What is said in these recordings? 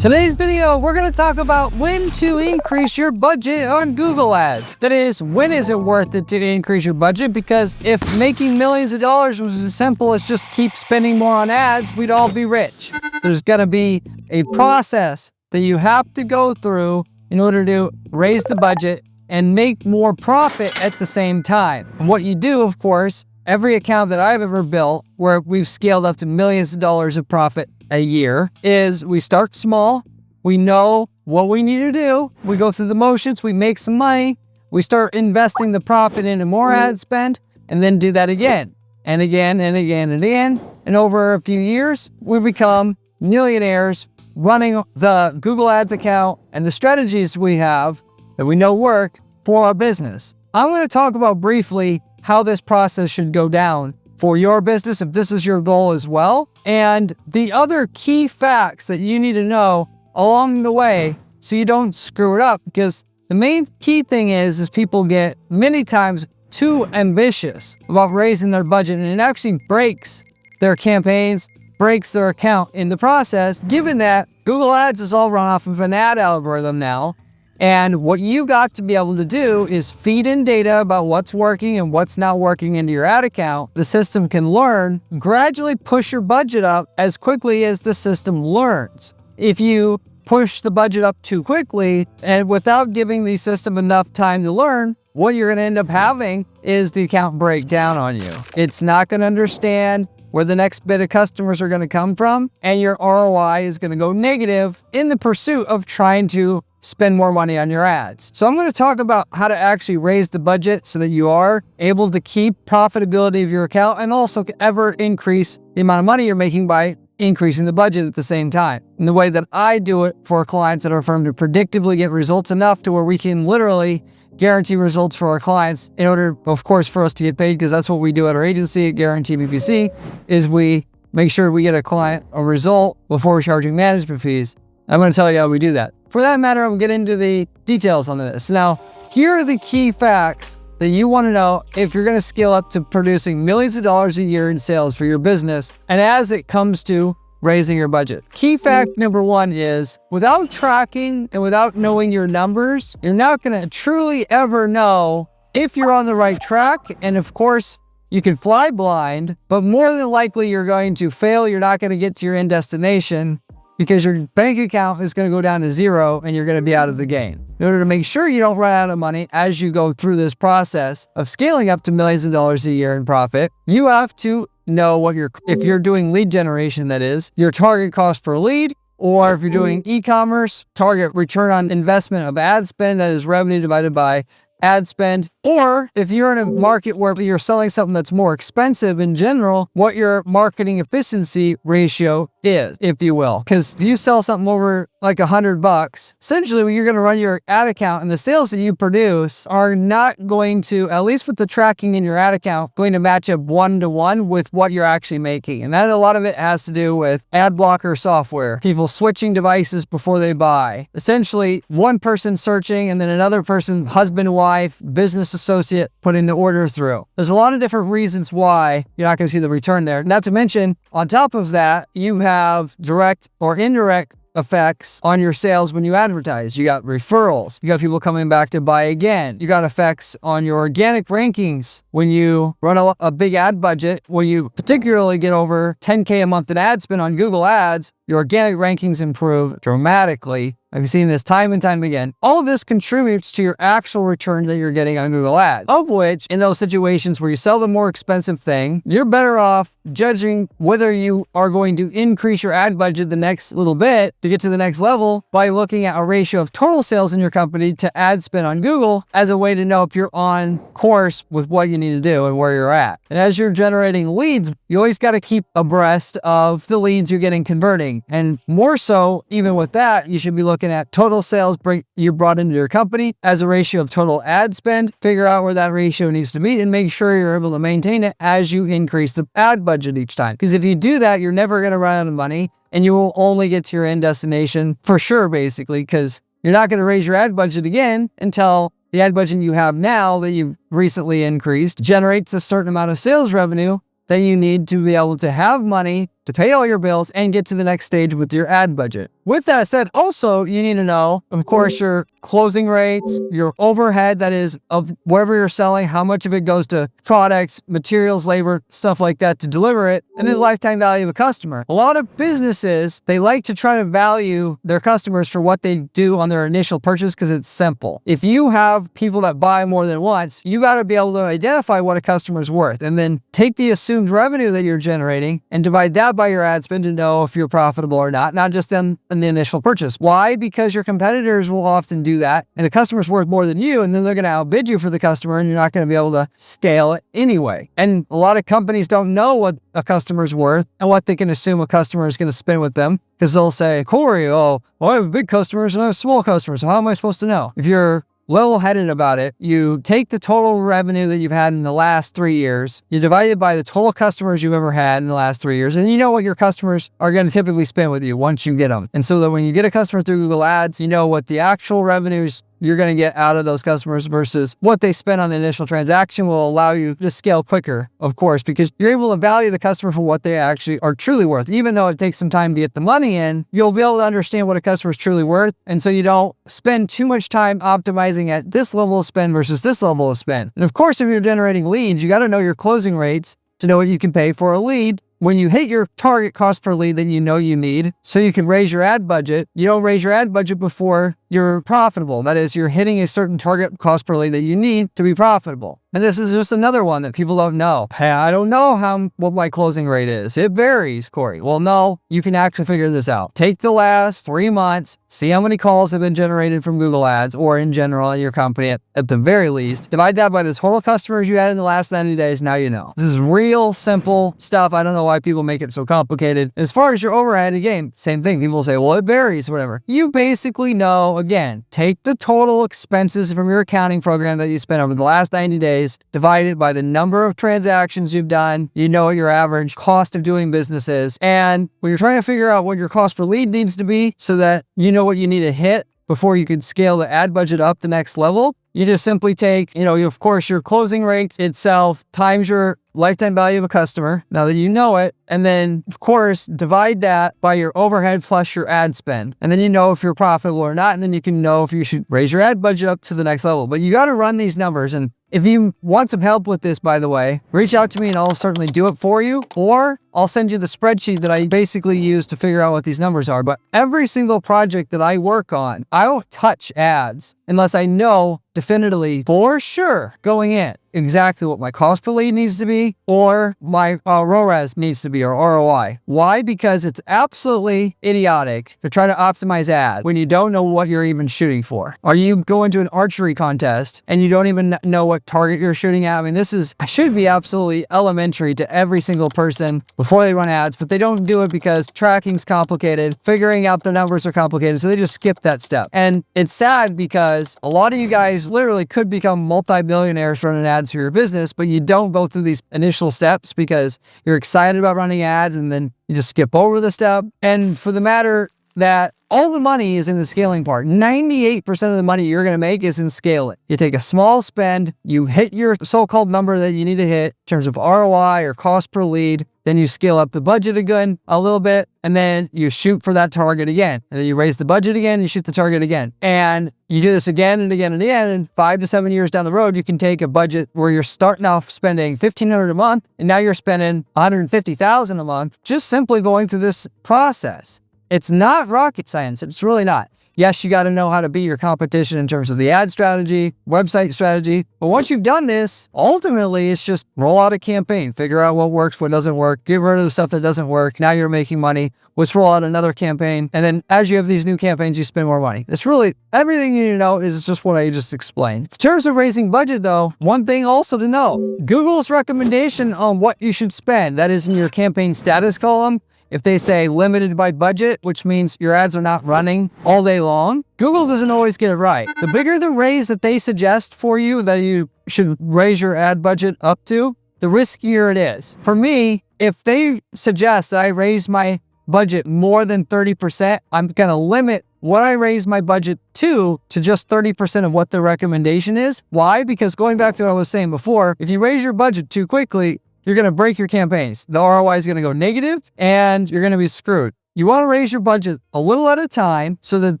Today's video, we're going to talk about when to increase your budget on Google Ads. That is, when is it worth it to increase your budget? Because if making millions of dollars was as simple as just keep spending more on ads, we'd all be rich. There's going to be a process that you have to go through in order to raise the budget and make more profit at the same time. And what you do, of course, every account that I've ever built where we've scaled up to millions of dollars of profit a year is we start small, we know what we need to do, we go through the motions, we make some money, we start investing the profit into more ad spend, and then do that again, and again, and again, and again. And over a few years, we become millionaires running the Google Ads account and the strategies we have that we know work for our business. I'm going to talk about briefly how this process should go down for your business if this is your goal as well, and the other key facts that you need to know along the way so you don't screw it up. Because the main key thing is people get many times too ambitious about raising their budget, and it actually breaks their campaigns, breaks their account in the process, given that Google Ads is all run off of an ad algorithm now. And what you got to be able to do is feed in data about what's working and what's not working into your ad account. The system can learn, gradually push your budget up as quickly as the system learns. If you push the budget up too quickly and without giving the system enough time to learn, what you're going to end up having is the account break down on you. It's not going to understand where the next bit of customers are going to come from, and your ROI is going to go negative in the pursuit of trying to spend more money on your ads. So I'm going to talk about how to actually raise the budget so that you are able to keep profitability of your account and also ever increase the amount of money you're making by increasing the budget at the same time. And the way that I do it for clients that are firm to predictably get results enough to where we can literally guarantee results for our clients in order, of course, for us to get paid, because that's what we do at our agency at Guarantee PPC, is we make sure we get a client a result before we're charging management fees. I'm going to tell you how we do that. For that matter, I'm going to get into the details on this. Now, here are the key facts that you want to know if you're going to scale up to producing millions of dollars a year in sales for your business, and as it comes to raising your budget. Key fact number one is, without tracking and without knowing your numbers, you're not going to truly ever know if you're on the right track. And of course, you can fly blind, but more than likely you're going to fail. You're not going to get to your end destination because your bank account is going to go down to zero and you're going to be out of the game. In order to make sure you don't run out of money as you go through this process of scaling up to millions of dollars a year in profit, you have to know what if you're doing lead generation, that is, your target cost per lead, or if you're doing e-commerce, target return on investment of ad spend, that is revenue divided by ad spend, or if you're in a market where you're selling something that's more expensive in general, what your marketing efficiency ratio is, if you will. Because if you sell something over like $100, essentially when you're going to run your ad account and the sales that you produce are not going to, at least with the tracking in your ad account, going to match up 1-to-1 with what you're actually making. And that, a lot of it has to do with ad blocker software, people switching devices before they buy. Essentially, one person searching and then another person, husband, wife, business associate, putting the order through. There's a lot of different reasons why you're not going to see the return there. Not to mention, on top of that, you have direct or indirect effects on your sales when you advertise. You got referrals. You got people coming back to buy again. You got effects on your organic rankings when you run a big ad budget. When you particularly get over 10K a month in ad spend on Google Ads, your organic rankings improve dramatically. I've seen this time and time again. All of this contributes to your actual return that you're getting on Google Ads, of which, in those situations where you sell the more expensive thing, you're better off judging whether you are going to increase your ad budget the next little bit to get to the next level by looking at a ratio of total sales in your company to ad spend on Google as a way to know if you're on course with what you need to do and where you're at. And as you're generating leads, you always got to keep abreast of the leads you're getting converting. And more so, even with that, you should be looking at total sales you brought into your company as a ratio of total ad spend. Figure out where that ratio needs to be and make sure you're able to maintain it as you increase the ad budget each time. Because if you do that, you're never going to run out of money and you will only get to your end destination for sure, basically, because you're not going to raise your ad budget again until the ad budget you have now that you've recently increased generates a certain amount of sales revenue that you need to be able to have money to pay all your bills and get to the next stage with your ad budget. With that said, also, you need to know, of course, your closing rates, your overhead, that is, of whatever you're selling, how much of it goes to products, materials, labor, stuff like that to deliver it, and then the lifetime value of a customer. A lot of businesses, they like to try to value their customers for what they do on their initial purchase because it's simple. If you have people that buy more than once, you got to be able to identify what a customer's worth and then take the assumed revenue that you're generating and divide that by your ad spend to know if you're profitable or not just in the initial purchase. Why? Because your competitors will often do that and the customer's worth more than you, and then they're going to outbid you for the customer and you're not going to be able to scale it anyway. And a lot of companies don't know what a customer's worth and what they can assume a customer is going to spend with them, because they'll say, Corey, I have big customers and I have small customers, so how am I supposed to know? If you're level-headed about it, you take the total revenue that you've had in the last 3 years, you divide it by the total customers you've ever had in the last 3 years, and you know what your customers are going to typically spend with you once you get them. And so that when you get a customer through Google Ads, you know what the actual revenues you're going to get out of those customers versus what they spend on the initial transaction will allow you to scale quicker, of course, because you're able to value the customer for what they actually are truly worth. Even though it takes some time to get the money in, you'll be able to understand what a customer is truly worth. And so you don't spend too much time optimizing at this level of spend versus this level of spend. And of course, if you're generating leads, you got to know your closing rates to know what you can pay for a lead. When you hit your target cost per lead that you know you need, so you can raise your ad budget, you don't raise your ad budget before you're profitable. That is, you're hitting a certain target cost per lead that you need to be profitable. And this is just another one that people don't know. Hey, I don't know what my closing rate is. It varies, Corey. Well, no, you can actually figure this out. Take the last 3 months, see how many calls have been generated from Google Ads or in general in your company at the very least. Divide that by the total customers you had in the last 90 days. Now you know. This is real simple stuff. I don't know why people make it so complicated. As far as your overhead, again, same thing. People say, well, it varies, whatever. You basically know, again, take the total expenses from your accounting program that you spent over the last 90 days, divide it by the number of transactions you've done. You know what your average cost of doing business is. And when you're trying to figure out what your cost per lead needs to be so that you know what you need to hit before you can scale the ad budget up the next level, you just simply take, of course, your closing rates itself times your lifetime value of a customer, now that you know it, and then, of course, divide that by your overhead plus your ad spend. And then you know if you're profitable or not, and then you can know if you should raise your ad budget up to the next level. But you got to run these numbers. And if you want some help with this, by the way, reach out to me and I'll certainly do it for you, or I'll send you the spreadsheet that I basically use to figure out what these numbers are. But every single project that I work on, I don't touch ads unless I know definitively for sure going in exactly what my cost per lead needs to be or my ROAS needs to be, or ROI. Why? Because it's absolutely idiotic to try to optimize ads when you don't know what you're even shooting for. Are you going to an archery contest and you don't even know what target you're shooting at? I mean, this should be absolutely elementary to every single person before they run ads, but they don't do it because tracking's complicated, figuring out the numbers are complicated, so they just skip that step. And it's sad because a lot of you guys literally could become multi-millionaires running ads for your business, but you don't go through these initial steps because you're excited about running ads and then you just skip over the step. And for the matter that all the money is in the scaling part. 98% of the money you're going to make is in scaling. You take a small spend, you hit your so-called number that you need to hit in terms of ROI or cost per lead, then you scale up the budget again a little bit, and then you shoot for that target again. And then you raise the budget again, you shoot the target again. And you do this again and again and again, and 5 to 7 years down the road, you can take a budget where you're starting off spending $1,500 a month, and now you're spending $150,000 a month, just simply going through this process. It's not rocket science. It's really not. Yes, you got to know how to beat your competition in terms of the ad strategy, website strategy. But once you've done this, ultimately, it's just roll out a campaign, figure out what works, what doesn't work, get rid of the stuff that doesn't work. Now you're making money. Let's roll out another campaign. And then as you have these new campaigns, you spend more money. It's really everything you need to know is just what I just explained. In terms of raising budget, though, one thing also to know, Google's recommendation on what you should spend, that is in your campaign status column. If they say limited by budget, which means your ads are not running all day long, Google doesn't always get it right. The bigger the raise that they suggest for you that you should raise your ad budget up to, the riskier it is. For me, if they suggest that I raise my budget more than 30%, I'm going to limit what I raise my budget to just 30% of what the recommendation is. Why? Because going back to what I was saying before, if you raise your budget too quickly, you're going to break your campaigns. The ROI is going to go negative and you're going to be screwed. You want to raise your budget a little at a time so that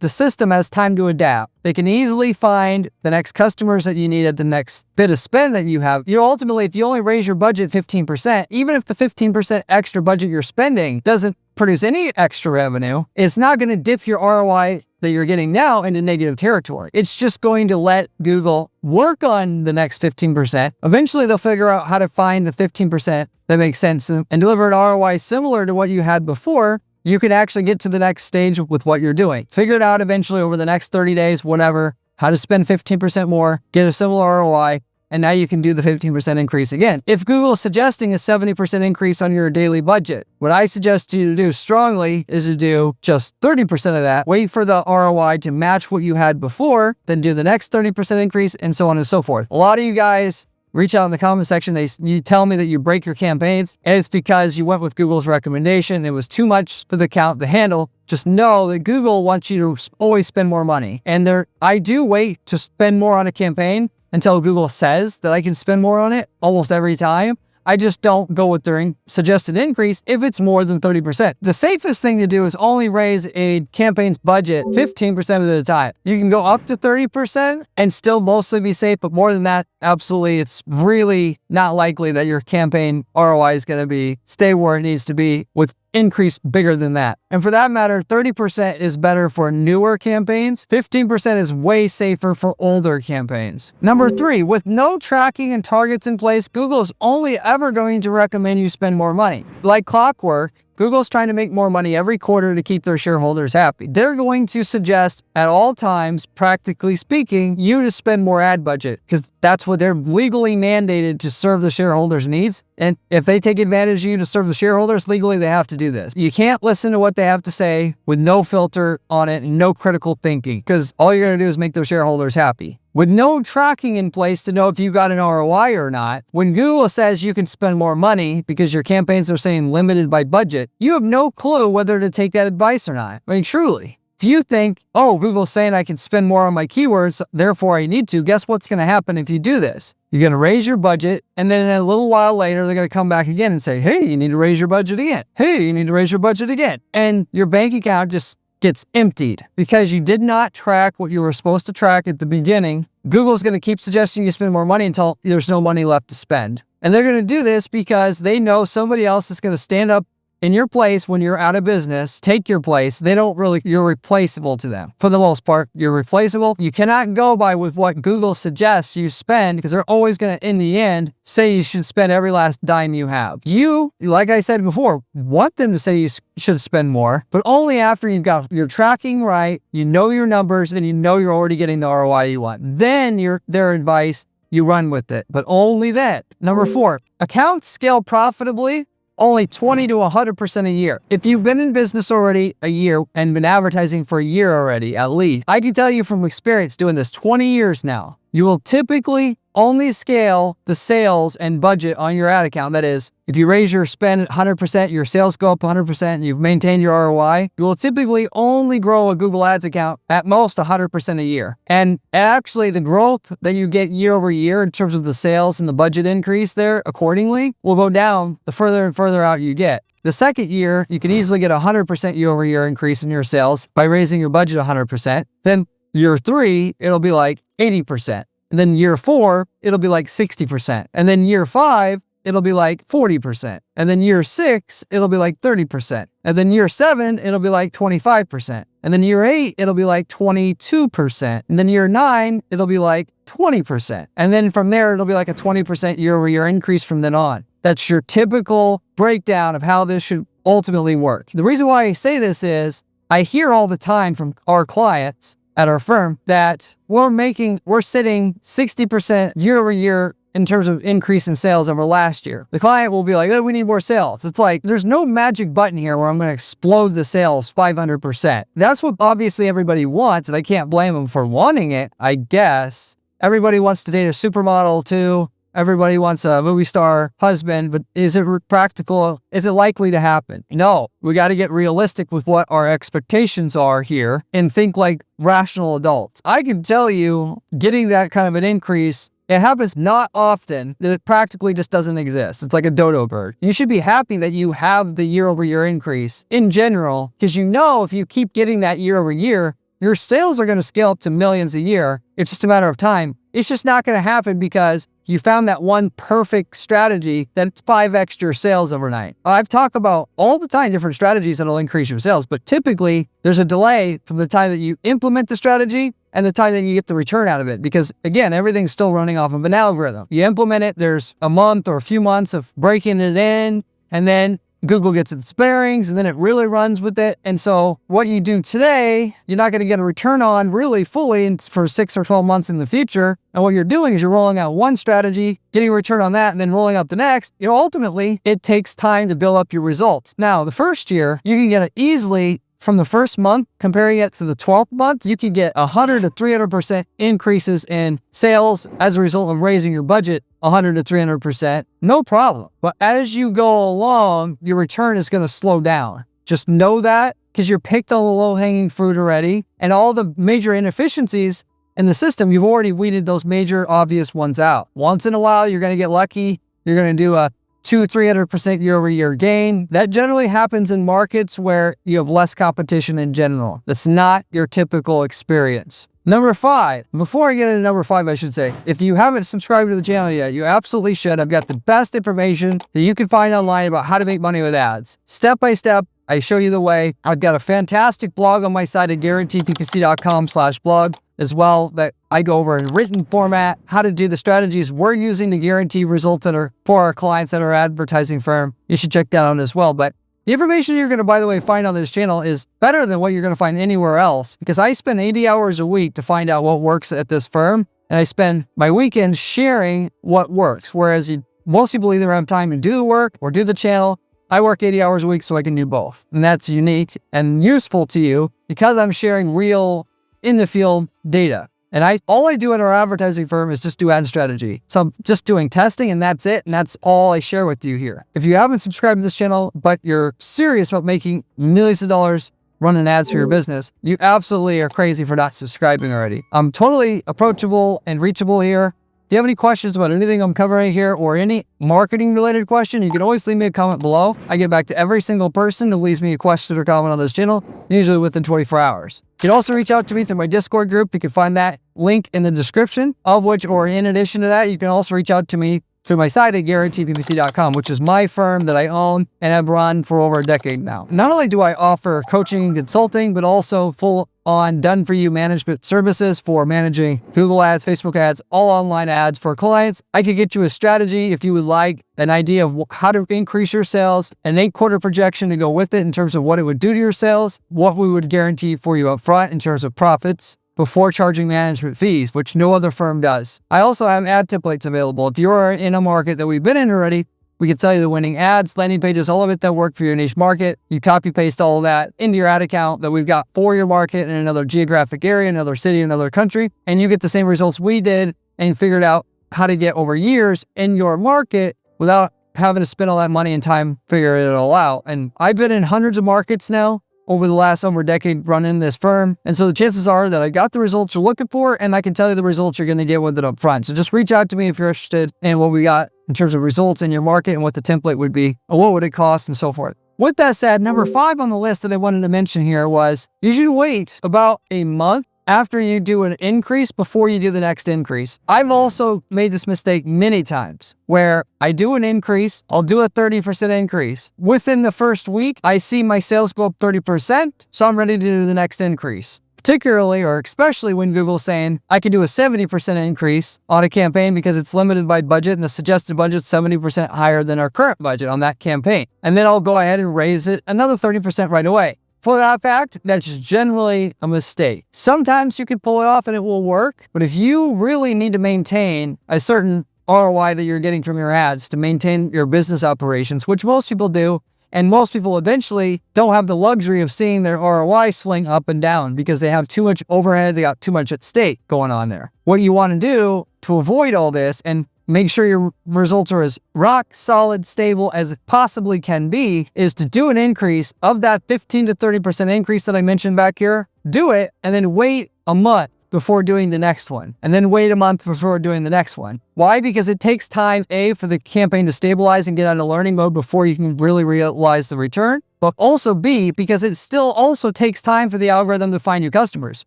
the system has time to adapt. They can easily find the next customers that you need at the next bit of spend that you have. Ultimately, if you only raise your budget 15%, even if the 15% extra budget you're spending doesn't produce any extra revenue, it's not going to dip your ROI that you're getting now into negative territory. It's just going to let Google work on the next 15%. Eventually, they'll figure out how to find the 15% that makes sense and deliver an ROI similar to what you had before. You can actually get to the next stage with what you're doing. Figure it out eventually over the next 30 days, whatever, how to spend 15% more, get a similar ROI, and now you can do the 15% increase again. If Google is suggesting a 70% increase on your daily budget, what I suggest you to do strongly is to do just 30% of that, wait for the ROI to match what you had before, then do the next 30% increase, and so on and so forth. A lot of you guys reach out in the comment section. You tell me that you break your campaigns, and it's because you went with Google's recommendation. It was too much for the account to handle. Just know that Google wants you to always spend more money. And I do wait to spend more on a campaign until Google says that I can spend more on it almost every time. I just don't go with their suggested increase if it's more than 30%. The safest thing to do is only raise a campaign's budget 15% of the time. You can go up to 30% and still mostly be safe, but more than that, absolutely, it's really not likely that your campaign ROI is going to stay where it needs to be with increase bigger than that. And for that matter, 30% is better for newer campaigns. 15% is way safer for older campaigns. Number 3, with no tracking and targets in place, Google is only ever going to recommend you spend more money. Like clockwork, Google's trying to make more money every quarter to keep their shareholders happy. They're going to suggest at all times, practically speaking, you to spend more ad budget because that's what they're legally mandated to serve the shareholders' needs. And if they take advantage of you to serve the shareholders, legally they have to do this. You can't listen to what they have to say with no filter on it and no critical thinking because all you're going to do is make those shareholders happy. With no tracking in place to know if you got an ROI or not, when Google says you can spend more money because your campaigns are saying limited by budget, you have no clue whether to take that advice or not. I mean, truly. If you think, oh, Google's saying I can spend more on my keywords, therefore I need to, guess what's going to happen if you do this? You're going to raise your budget, and then a little while later, they're going to come back again and say, hey, you need to raise your budget again. Hey, you need to raise your budget again. And your bank account just gets emptied because you did not track what you were supposed to track at the beginning. Google's going to keep suggesting you spend more money until there's no money left to spend. And they're going to do this because they know somebody else is going to stand up in your place when you're out of business, take your place. You're replaceable to them. For the most part, you're replaceable. You cannot go by with what Google suggests you spend because they're always going to, in the end, say you should spend every last dime you have. You, like I said before, want them to say you should spend more, but only after you've got your tracking right, you know your numbers, and you know you're already getting the ROI you want. Then their advice, you run with it, but only then. Number 4, accounts scale profitably only 20 to 100% a year. If you've been in business already a year and been advertising for a year already, at least, I can tell you from experience doing this 20 years now, you will typically only scale the sales and budget on your ad account. That is, if you raise your spend 100%, your sales go up 100%, and you've maintained your ROI, you will typically only grow a Google Ads account at most 100% a year. And actually, the growth that you get year over year in terms of the sales and the budget increase there accordingly will go down the further and further out you get. The second year, you can easily get a 100% year over year increase in your sales by raising your budget 100%. Then year 3, it'll be like 80%. And then year 4, it'll be like 60%. And then year 5, it'll be like 40%. And then year 6, it'll be like 30%. And then year 7, it'll be like 25%. And then year 8, it'll be like 22%. And then year 9, it'll be like 20%. And then from there, it'll be like a 20% year over year increase from then on. That's your typical breakdown of how this should ultimately work. The reason why I say this is I hear all the time from our clients at our firm that we're sitting 60% year over year in terms of increase in sales over last year. The client will be like, oh, we need more sales. It's like, there's no magic button here where I'm going to explode the sales 500%. That's what obviously everybody wants, and I can't blame them for wanting it, I guess. Everybody wants to date a supermodel too. Everybody wants a movie star husband, but is it practical? Is it likely to happen? No, we got to get realistic with what our expectations are here and think like rational adults. I can tell you getting that kind of an increase It happens not often that it practically just doesn't exist. It's like a dodo bird. You should be happy that you have the year-over-year increase in general, because you know if you keep getting that year-over-year, your sales are going to scale up to millions a year. It's just a matter of time. It's just not going to happen because you found that one perfect strategy that's 5x your sales overnight. I've talked about all the time different strategies that'll increase your sales, but typically there's a delay from the time that you implement the strategy and the time that you get the return out of it. Because again, everything's still running off of an algorithm. You implement it, there's a month or a few months of breaking it in, and then Google gets its bearings, and then it really runs with it. And so what you do today, you're not going to get a return on really fully for 6 or 12 months in the future. And what you're doing is you're rolling out one strategy, getting a return on that, and then rolling out the next. Ultimately, it takes time to build up your results. Now, the first year, you can get it easily from the first month. Comparing it to the 12th month, you can get 100 to 300% increases in sales as a result of raising your budget 100 to 300%, no problem. But as you go along, your return is going to slow down. Just know that, because you're picked on the low-hanging fruit already, and all the major inefficiencies in the system, you've already weeded those major obvious ones out. Once in a while, you're going to get lucky. You're going to do a 200-300% year-over-year gain. That generally happens in markets where you have less competition in general. That's not your typical experience. Number 5, before I get into number 5, I should say, if you haven't subscribed to the channel yet, you absolutely should. I've got the best information that you can find online about how to make money with ads. Step by step, I show you the way. I've got a fantastic blog on my site at guaranteeppc.com/blog as well that I go over in written format, how to do the strategies we're using to guarantee results that are for our clients at our advertising firm. You should check that out as well. But the information you're going to, by the way, find on this channel is better than what you're going to find anywhere else, because I spend 80 hours a week to find out what works at this firm, and I spend my weekends sharing what works. Whereas most people either have time to do the work or do the channel. I work 80 hours a week so I can do both. And that's unique and useful to you because I'm sharing real in the field data. And all I do at our advertising firm is just do ad strategy. So I'm just doing testing, and that's it. And that's all I share with you here. If you haven't subscribed to this channel, but you're serious about making millions of dollars running ads for your business, you absolutely are crazy for not subscribing already. I'm totally approachable and reachable here. If you have any questions about anything I'm covering here or any marketing related question, you can always leave me a comment below. I get back to every single person who leaves me a question or comment on this channel, usually within 24 hours. You can also reach out to me through my Discord group. You can find that link in the description, of which, or in addition to that, you can also reach out to me through my site at guaranteeppc.com, which is my firm that I own and have run for over a decade now. Not only do I offer coaching and consulting, but also full-on done-for-you management services for managing Google ads, Facebook ads, all online ads for clients. I could get you a strategy if you would like, an idea of how to increase your sales, an 8-quarter projection to go with it in terms of what it would do to your sales, what we would guarantee for you up front in terms of profits, before charging management fees, which no other firm does. I also have ad templates available. If you're in a market that we've been in already, we can tell you the winning ads, landing pages, all of it that work for your niche market. You copy paste all of that into your ad account that we've got for your market in another geographic area, another city, another country, and you get the same results we did and figured out how to get over years in your market without having to spend all that money and time figuring it all out. And I've been in hundreds of markets now over the last over a decade running this firm. And so the chances are that I got the results you're looking for, and I can tell you the results you're going to get with it up front. So just reach out to me if you're interested in what we got in terms of results in your market and what the template would be, and what would it cost, and so forth. With that said, number 5 on the list that I wanted to mention here was you should wait about a month after you do an increase before you do the next increase. I've also made this mistake many times where I do an increase, I'll do a 30% increase. Within the first week, I see my sales go up 30%, so I'm ready to do the next increase. Particularly or especially when Google's saying I can do a 70% increase on a campaign because it's limited by budget and the suggested budget's 70% higher than our current budget on that campaign. And then I'll go ahead and raise it another 30% right away. For that fact, that's generally a mistake. Sometimes you can pull it off and it will work, but if you really need to maintain a certain ROI that you're getting from your ads to maintain your business operations, which most people do, and most people eventually don't have the luxury of seeing their ROI swing up and down because they have too much overhead, they got too much at stake going on there. What you want to do to avoid all this and make sure your results are as rock solid, stable as it possibly can be is to do an increase of that 15 to 30% increase that I mentioned back here. Do it and then wait a month before doing the next one, and then wait a month before doing the next one. Why? Because it takes time, A, for the campaign to stabilize and get out of learning mode before you can really realize the return. But also B, because it still also takes time for the algorithm to find you customers.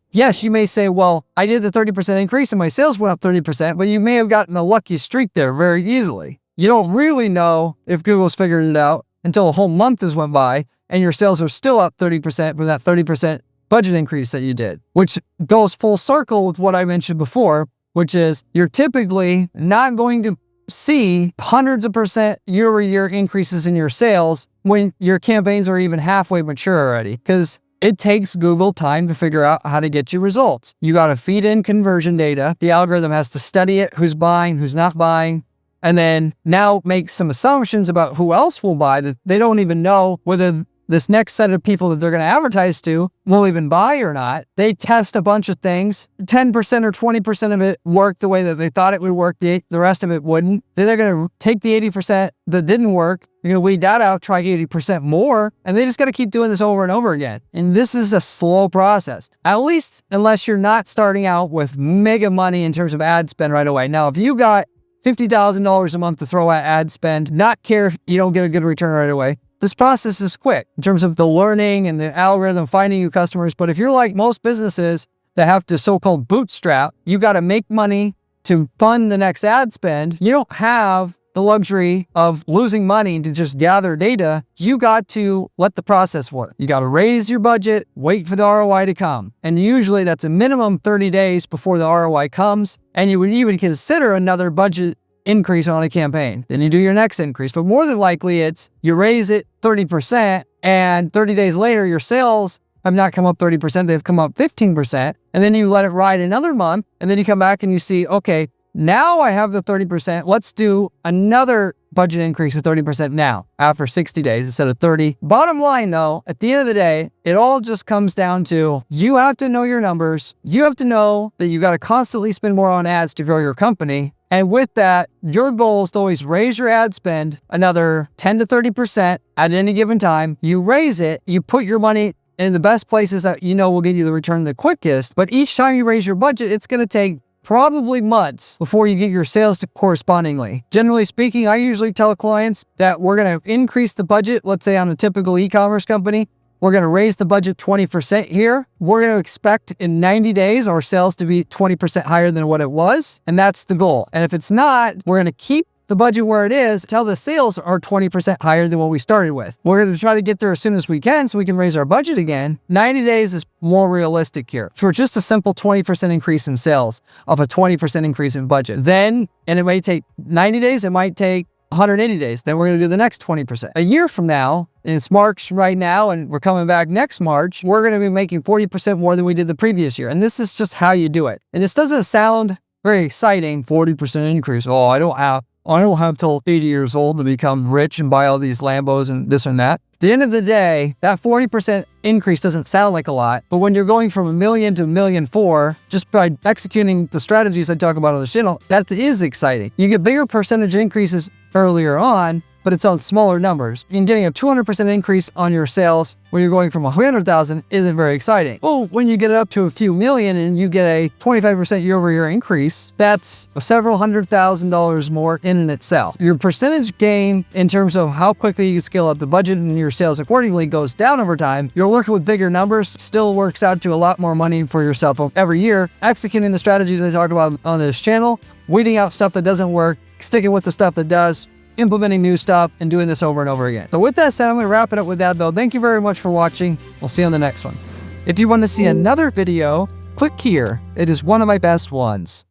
Yes, you may say, well, I did the 30% increase and my sales went up 30%, but you may have gotten a lucky streak there very easily. You don't really know if Google's figured it out until a whole month has went by and your sales are still up 30% from that 30% budget increase that you did, which goes full circle with what I mentioned before, which is you're typically not going to see hundreds of percent year-over-year increases in your sales when your campaigns are even halfway mature already, because it takes Google time to figure out how to get you results. You got to feed in conversion data. The algorithm has to study it, who's buying, who's not buying, and then now make some assumptions about who else will buy that they don't even know whether this next set of people that they're going to advertise to will even buy or not. They test a bunch of things. 10% or 20% of it worked the way that they thought it would work. The rest of it wouldn't. Then they're going to take the 80% that didn't work. They're going to weed that out, try 80% more, and they just got to keep doing this over and over again. And this is a slow process, at least unless you're not starting out with mega money in terms of ad spend right away. Now, if you got $50,000 a month to throw at ad spend, not care if you don't get a good return right away, this process is quick in terms of the learning and the algorithm finding you customers. But if you're like most businesses that have to so-called bootstrap, you got to make money to fund the next ad spend. You don't have the luxury of losing money to just gather data. You got to let the process work. You got to raise your budget, wait for the ROI to come. And usually that's a minimum 30 days before the ROI comes. And you would even consider another budget increase on a campaign. Then you do your next increase. But more than likely, it's you raise it 30% and 30 days later, your sales have not come up 30%. They've come up 15%. And then you let it ride another month. And then you come back and you see, okay, now I have the 30%. Let's do another budget increase of 30% now after 60 days instead of 30. Bottom line though, at the end of the day, it all just comes down to you have to know your numbers. You have to know that you got to constantly spend more on ads to grow your company. And with that, your goal is to always raise your ad spend another 10 to 30% at any given time. You raise it, you put your money in the best places that you know will get you the return the quickest. But each time you raise your budget, it's going to take probably months before you get your sales to correspondingly. Generally speaking, I usually tell clients that we're going to increase the budget, let's say on a typical e-commerce company. We're going to raise the budget 20% here. We're going to expect in 90 days our sales to be 20% higher than what it was. And that's the goal. And if it's not, we're going to keep the budget where it is until the sales are 20% higher than what we started with. We're going to try to get there as soon as we can so we can raise our budget again. 90 days is more realistic here. For just a simple 20% increase in sales of a 20% increase in budget. Then, and it may take 90 days, it might take 180 days. Then we're going to do the next 20%. A year from now, and it's March right now, and we're coming back next March, we're going to be making 40% more than we did the previous year. And this is just how you do it. And this doesn't sound very exciting, 40% increase. Oh, I don't have till 80 years old to become rich and buy all these Lambos and this and that. At the end of the day, that 40% increase doesn't sound like a lot, but when you're going from $1 million to $1.4 million, just by executing the strategies I talk about on the channel, that is exciting. You get bigger percentage increases earlier on, but it's on smaller numbers. And getting a 200% increase on your sales when you're going from 100,000 isn't very exciting. Well, when you get it up to a few million and you get a 25% year-over-year increase, that's several $100,000 more in and itself. Your percentage gain in terms of how quickly you scale up the budget and your sales accordingly goes down over time. You're working with bigger numbers, still works out to a lot more money for yourself every year. Executing the strategies I talk about on this channel, weeding out stuff that doesn't work, sticking with the stuff that does, implementing new stuff, and doing this over and over again. So with that said, I'm going to wrap it up with that though. Thank you very much for watching. We'll see you on the next one. If you want to see another video, click here. It is one of my best ones.